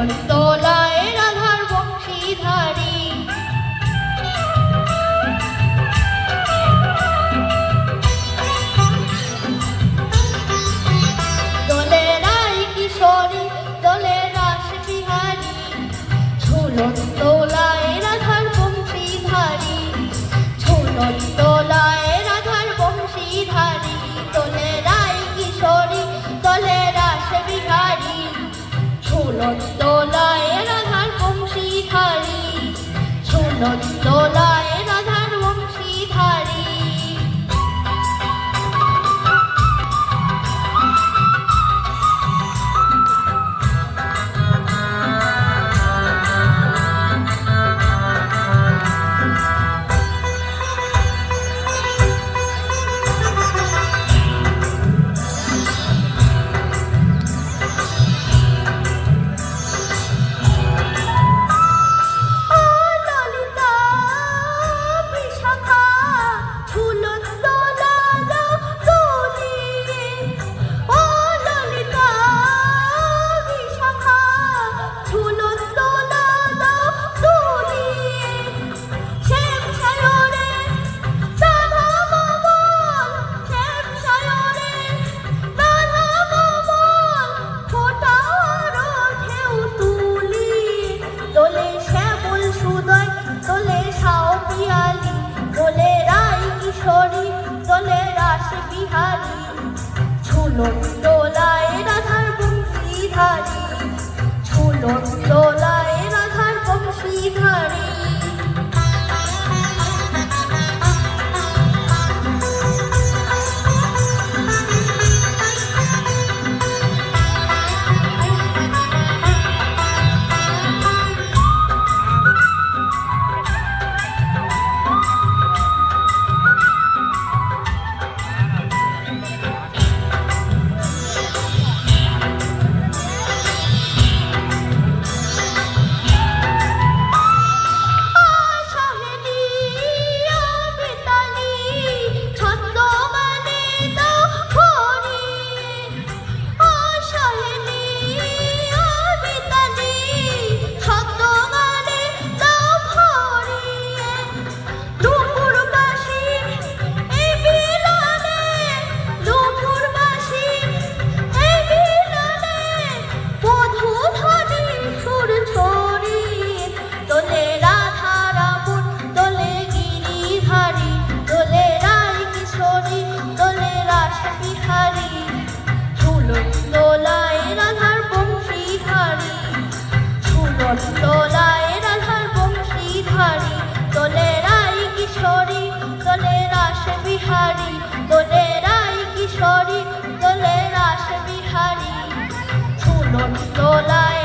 দোলায় রাধার বংশীধারী। দোলে রাই কিশোরী দোলে রাস বিহারী, ঝুলন দোলায় রাধার বংশীধারী। ঝুলন দোলায় রাধার বংশীধারী, দোলে রাই কিশোরী দোলে রাস বিহারী। ঝুলন দোলায় রাধার বংশীধারী, ঝুলন দোলায় রাধার বংশীধারী। দোলে রাস বিহারী, ঝুলন দোলায় রাধার বংশীধারী। ঝুলন দোলায় রাধার বংশীধারী। দোলায় রাধার বংশীধারী, দোলে রাই কিশোরী দোলে রাস বিহারী। দোলে রাই কিশোরী দোলে রাস বিহারী, ঝুলন দোলায়